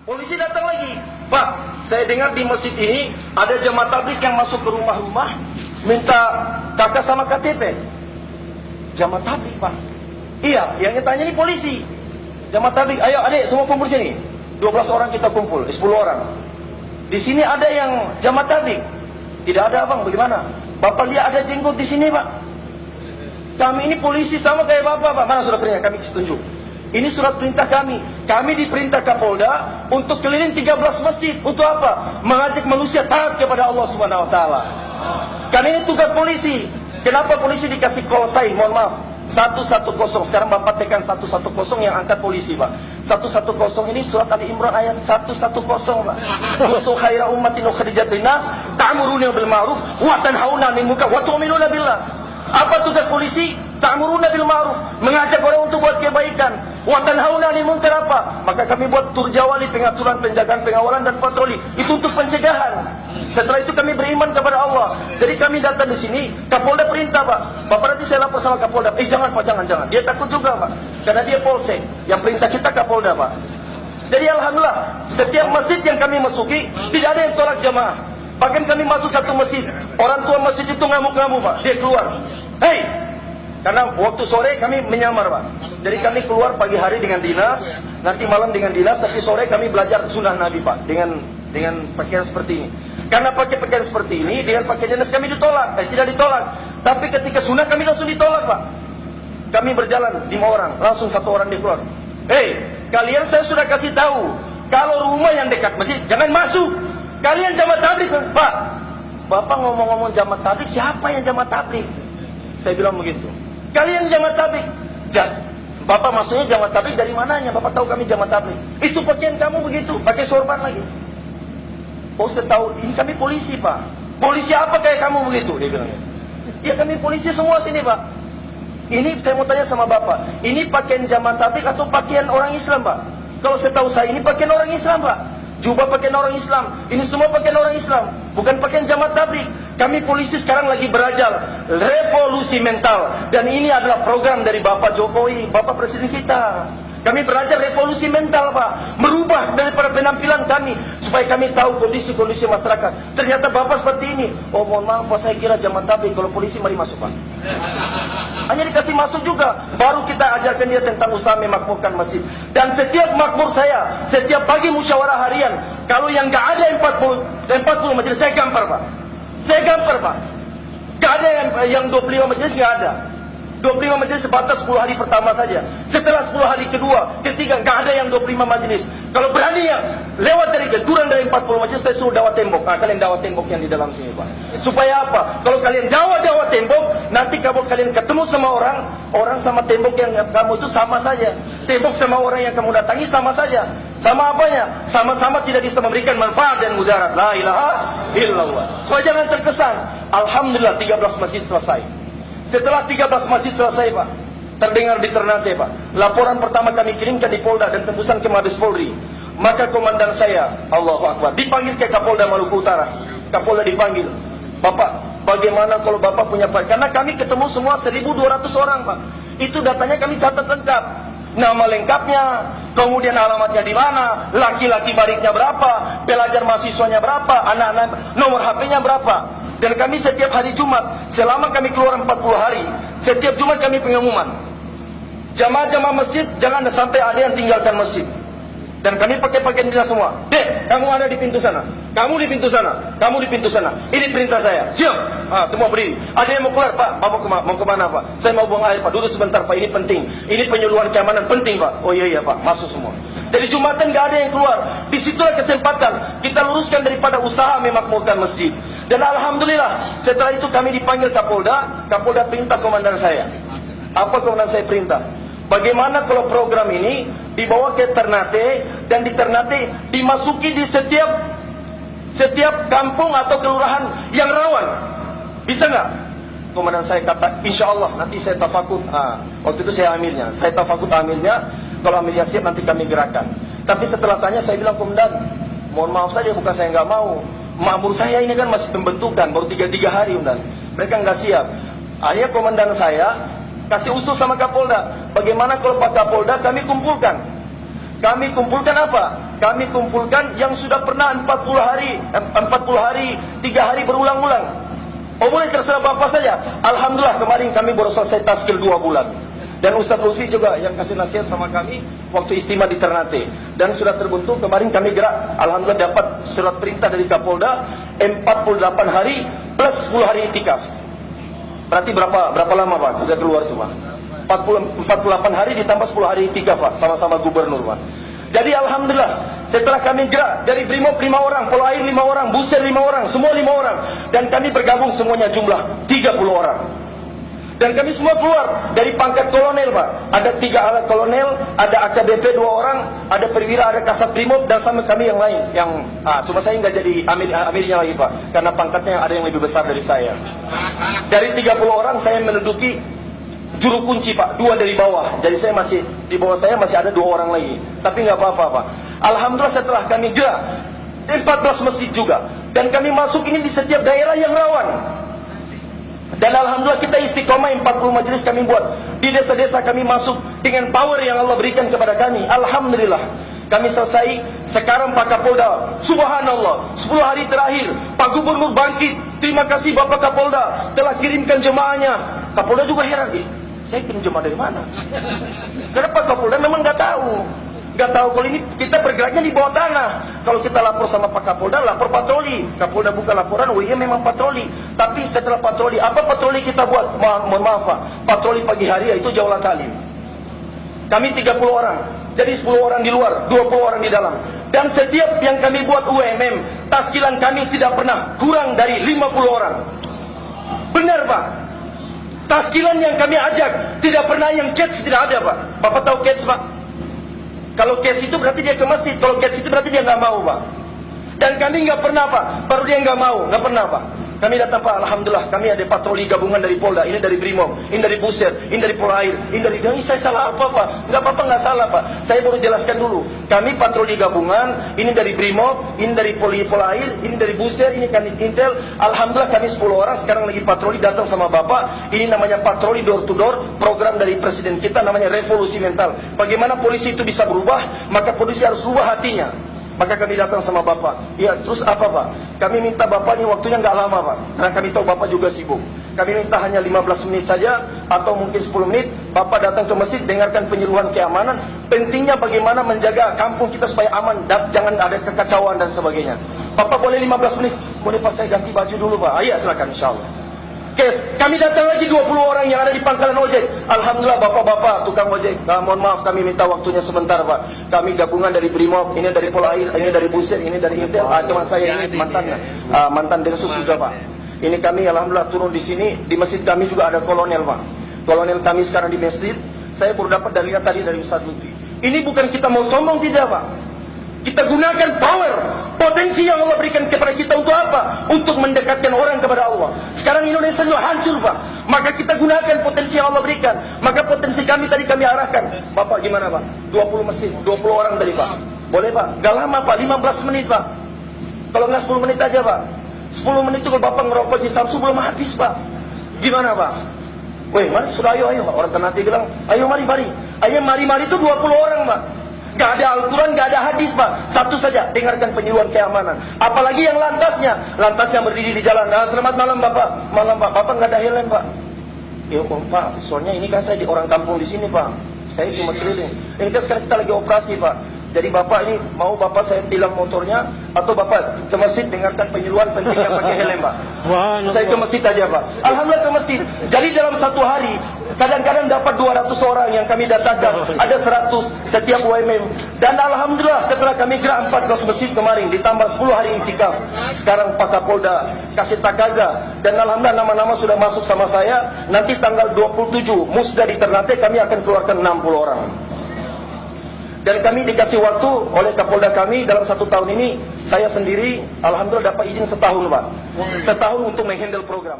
Polisi datang lagi. Pak, saya dengar di masjid ini ada jemaah tabligh yang masuk ke rumah-rumah minta kakak sama KTP. Jemaah tabligh, Pak. Iya, yang tanya ini polisi. Jemaah tabligh, ayo adik semua kumpul sini. 12 orang kita kumpul, 10 orang. Di sini ada yang jemaah tabligh. Tidak ada, Bang, bagaimana? Bapak lihat ada jenggot di sini, Pak. Kami ini polisi sama kayak Bapak, Pak. Mana surat perintah kami tunjuk? Ini surat perintah kami. Kami diperintah Kapolda untuk keliling 13 masjid. Untuk apa? Mengajak manusia taat kepada Allah Subhanahu wa taala. Karena ini tugas polisi. Kenapa polisi dikasih call sign? Mohon maaf. 110. Sekarang Bapak tekan 110 yang angkat polisi, Pak. 110 ini surat Ali Imran ayat 110, Pak. Untuk khaira ummatin ukhrijat linnas ta'muruna bil ma'ruf wa tanhauna 'anil munkar wa tu'minuna billah. Apa tugas polisi? Ta'muruna bil ma'ruf, mengajak orang untuk buat kebaikan. Wa tanhauna 'anil munkar apa? Maka kami buat turjawali, pengaturan, penjagaan, pengawalan dan patroli. Itu untuk pencegahan. Setelah itu kami beriman kepada Allah. Jadi kami datang di sini, Kapolda perintah, Pak. Bapak nanti saya lapor sama Kapolda. Jangan, Pak, jangan. Dia takut juga, Pak. Karena dia polsek. Yang perintah kita Kapolda, Pak. Jadi alhamdulillah, setiap masjid yang kami masuki tidak ada yang tolak jamaah. Bahkan kami masuk satu masjid, orang tua masjid itu ngamuk-ngamuk, Pak. Dia keluar. Hei, karena waktu sore kami menyamar, Pak. Jadi kami keluar pagi hari dengan dinas, nanti malam dengan dinas, tapi sore kami belajar sunnah Nabi, Pak, dengan pakaian seperti ini. Karena pakai pakaian seperti ini, dengan pakaian dinas kami ditolak, tidak ditolak. Tapi ketika sunnah kami langsung ditolak, Pak. Kami berjalan 5 orang, langsung 1 orang dia keluar. Hei, kalian saya sudah kasih tahu, kalau rumah yang dekat masjid jangan masuk. Kalian jamaah tabligh, Pak. Bapak ngomong-ngomong jamaah tabligh, siapa yang jamaah tabligh? Saya bilang begitu. Kalian jamaah tabligh. Bapak maksudnya jamaah tabligh dari mananya? Bapak tahu kami jamaah tabligh. Itu pakaian kamu begitu, pakai sorban lagi. Oh, saya tahu, ini kami polisi, Pak. Polisi apa kayak kamu begitu? Dia bilang. Ya kami polisi semua sini, Pak. Ini saya mau tanya sama Bapak, ini pakaian jamaah tabligh atau pakaian orang Islam, Pak? Kalau saya tahu ini pakaian orang Islam, Pak. Jubah pakaian orang Islam. Ini semua pakaian orang Islam, bukan pakaian jamaah tabligh. Kami polisi sekarang lagi belajar revolusi mental. Dan ini adalah program dari Bapak Jokowi, Bapak Presiden kita. Kami belajar revolusi mental, Pak. Merubah daripada penampilan kami, supaya kami tahu kondisi-kondisi masyarakat. Ternyata Bapak seperti ini. Oh, mohon maaf, Pak, saya kira jamaah tabligh. Kalau polisi mari masuk, Pak. Hanya dikasih masuk juga. Baru kita ajarkan dia tentang usaha memakmurkan masjid. Dan setiap makmur saya, setiap pagi musyawarah harian, kalau yang gak ada 40 majelis, saya gampar, Pak. Saya gampar, Pak. Gak ada yang 25 majelis, gak ada. 25 majelis sebatas 10 hari pertama saja. Setelah 10 hari kedua, ketiga, gak ada yang 25 majelis. Kalau berani yang lewat dari kurang dari 40 majelis, saya suruh dawat tembok. Nah, kalian dawat tembok yang di dalam sini, Pak. Supaya apa? Kalau kalian dawat tembok, nanti kalau kalian ketemu sama orang sama tembok yang kamu itu sama saja. Tembok sama orang yang kamu datangi sama saja. Sama apanya? Sama-sama tidak bisa memberikan manfaat dan mudarat. La ilaha illallah. Supaya jangan terkesan. Alhamdulillah 13 masjid selesai. Setelah 13 masjid selesai, Pak, terdengar di Ternate, Pak. Laporan pertama kami kirimkan di Polda dan tembusan ke Mabes Polri. Maka komandan saya, Allahu Akbar, dipanggil ke Kapolda Maluku Utara. Kapolda dipanggil. Bapak, bagaimana kalau Bapak punya Pak? Karena kami ketemu semua 1.200 orang, Pak. Itu datanya kami catat lengkap. Nama lengkapnya, kemudian alamatnya di mana, laki-laki bariknya berapa, pelajar mahasiswanya berapa, anak-anak nomor HP-nya berapa. Dan kami setiap hari Jumat, selama kami keluar 40 hari, setiap Jumat kami pengumuman. Jamaah-jamaah masjid, jangan sampai ada yang tinggalkan masjid. Dan kami pakai pakaian dinas semua. Dek, kamu ada di pintu sana. Kamu di pintu sana. Kamu di pintu sana. Ini perintah saya. Siap. Semua berdiri. Ada yang mau keluar, Pak? Bapak mau kemana, Pak? Saya mau buang air, Pak. Duduk sebentar, Pak. Ini penting. Ini penyuluhan keamanan penting, Pak. Oh iya, Pak. Masuk semua. Jadi Jumatan gak ada yang keluar. Disitulah kesempatan kita luruskan daripada usaha memakmurkan masjid. Dan alhamdulillah, setelah itu kami dipanggil Kapolda. Kapolda perintah komandan saya. Apa komandan saya perintah? Bagaimana kalau program ini dibawa ke Ternate, dan di Ternate dimasuki di setiap kampung atau kelurahan yang rawan? Bisa nggak? Komandan saya kata, insya Allah nanti saya tafakut. Waktu itu saya amirnya. Saya tafakut amirnya. Kalau amirnya siap nanti kami gerakan. Tapi setelah tanya saya bilang, komandan, mohon maaf saja, bukan saya nggak mau. Makmur saya ini kan masih pembentukan, baru 3 hari, komandan. Mereka nggak siap. Akhirnya komandan saya kasih usul sama Kapolda, bagaimana kalau Pak Kapolda kami kumpulkan Kami kumpulkan apa? Kami kumpulkan yang sudah pernah 40 hari, 3 hari berulang-ulang. Oh boleh terserah Bapak saja. Alhamdulillah kemarin kami baru selesai taskil 2 bulan. Dan Ustaz Lutfi juga yang kasih nasihat sama kami waktu istimewa di Ternate. Dan sudah terbentuk, kemarin kami gerak. Alhamdulillah dapat surat perintah dari Kapolda 48 hari plus 10 hari itikaf. Berarti berapa lama Pak sudah keluar itu Pak? 48 hari ditambah 10 hari itikaf Pak, sama-sama gubernur Pak. Jadi Alhamdulillah setelah kami gerak dari Brimob 5 orang, Polair 5 orang, Buser 5 orang, semua 5 orang. Dan kami bergabung semuanya jumlah 30 orang. Dan kami semua keluar dari pangkat kolonel Pak. Ada 3 alat kolonel, ada AKBP 2 orang, ada perwira, ada kasat Brimob, dan sama kami yang lain. Cuma saya nggak jadi amirnya lagi Pak, karena pangkatnya ada yang lebih besar dari saya. Dari 30 orang saya menduduki juru kunci Pak, 2 dari bawah. Jadi saya masih, di bawah saya masih ada 2 orang lagi. Tapi nggak apa-apa Pak. Alhamdulillah setelah kami gerak 14 masjid juga. Dan kami masuk ini di setiap daerah yang rawan. Dan Alhamdulillah kita istiqomah 40 majelis kami buat. Di desa-desa kami masuk dengan power yang Allah berikan kepada kami. Alhamdulillah kami selesai. Sekarang Pak Kapolda, subhanallah, 10 hari terakhir Pak Gubernur bangkit. Terima kasih Bapak Kapolda telah kirimkan jemaahnya. Kapolda juga heran, saya kirim jemaah dari mana? Karena Pak Kapolda memang nggak tahu. Nggak tahu kalau ini kita bergeraknya di bawah tanah. Kalau kita lapor sama Pak Kapolda, lapor patroli. Kapolda buka laporan, oh iya memang patroli. Tapi setelah patroli, apa patroli kita buat? Mohon maaf Pak, patroli pagi hari yaitu Jaulah Talim. Kami 30 orang, jadi 10 orang di luar, 20 orang di dalam. Dan setiap yang kami buat UMM, taskilan kami tidak pernah kurang dari 50 orang. Benar Pak. Taskilan yang kami ajak tidak pernah yang catch, tidak ada Pak. Bapak tahu catch Pak? Kalau case itu berarti dia ke masjid. Kalau case itu berarti dia nggak mau Pak. Dan kami nggak pernah Pak. Baru dia nggak mau, nggak pernah Pak. Kami datang Pak, Alhamdulillah kami ada patroli gabungan dari Polda. Ini dari Brimob, ini dari Buser, ini dari Polair, ini dari... Ini saya salah apa Pak? Nggak apa-apa, nggak salah Pak. Saya baru jelaskan dulu. Kami patroli gabungan, ini dari Brimob, ini dari Polair, ini dari Buser, ini kan Intel. Alhamdulillah kami 10 orang sekarang lagi patroli datang sama Bapak. Ini namanya patroli door to door, program dari Presiden kita namanya revolusi mental. Bagaimana polisi itu bisa berubah? Maka polisi harus ubah hatinya. Maka kami datang sama Bapak. Ya terus apa Pak? Kami minta Bapak ini waktunya nggak lama Pak, karena kami tahu Bapak juga sibuk. Kami minta hanya 15 menit saja, atau mungkin 10 menit. Bapak datang ke masjid, dengarkan penyuluhan keamanan. Pentingnya bagaimana menjaga kampung kita supaya aman, jangan ada kekacauan dan sebagainya. Bapak boleh 15 menit? Boleh Pak, saya ganti baju dulu Pak. Iya silakan insyaAllah. Kes, kami datang lagi 20 orang yang ada di pangkalan ojek. Alhamdulillah bapak-bapak tukang ojek. Mohon maaf kami minta waktunya sebentar Pak. Kami gabungan dari Brimob, ini dari Polair, ini dari Buser, ini dari Intel. Teman saya ini mantan Densus juga Pak. Ini kami Alhamdulillah turun di sini. Di masjid kami juga ada kolonel Pak. Kolonel kami sekarang di masjid. Saya baru dapat dari tadi dari Ustaz Lutfi. Ini bukan kita mau sombong, tidak Pak. Kita gunakan power, potensi yang Allah berikan kepada kita untuk apa? Untuk mendekatkan orang kepada Allah. Sekarang Indonesia juga hancur Pak. Maka kita gunakan potensi yang Allah berikan. Maka potensi kami tadi kami arahkan. Bapak gimana Pak? 20 mesin, 20 orang tadi Pak. Boleh Pak? Gak lama Pak, 15 menit Pak. Kalau nggak 10 menit aja Pak. 10 menit itu kalau Bapak ngerokok di Samsu belum habis Pak. Gimana Pak? Weh mari sudah ayo Pak. Orang Ternate bilang, ayo mari. Ayo mari itu 20 orang Pak. Gak ada Al-Quran, gak ada hadis Pak. Satu saja, dengarkan penyuluhan keamanan. Apalagi yang lantasnya berdiri di jalan. Selamat malam Bapak. Malam Pak. Bapak gak ada helm Pak. Ya Pak, soalnya ini kan saya di orang kampung di sini Pak. Saya cuma keliling. Ini kan sekarang kita lagi operasi Pak. Jadi Bapak ini mau Bapak saya tilang motornya, atau Bapak ke masjid dengarkan penyuluhan pentingnya pakai helm Pak. Saya ke masjid aja Pak. Alhamdulillah ke masjid. Jadi dalam satu hari kadang-kadang dapat 200 orang yang kami datangkan. Ada 100 setiap UMM. Dan Alhamdulillah setelah kami gerak 14 masjid kemarin, ditambah 10 hari itikaf. Sekarang Pak Kapolda kasih takaza. Dan Alhamdulillah nama-nama sudah masuk sama saya. Nanti tanggal 27 Musda di Ternate kami akan keluarkan 60 orang. Dan kami dikasih waktu oleh Kapolda kami dalam 1 tahun ini. Saya sendiri Alhamdulillah dapat izin setahun Pak. Setahun untuk menghandle program.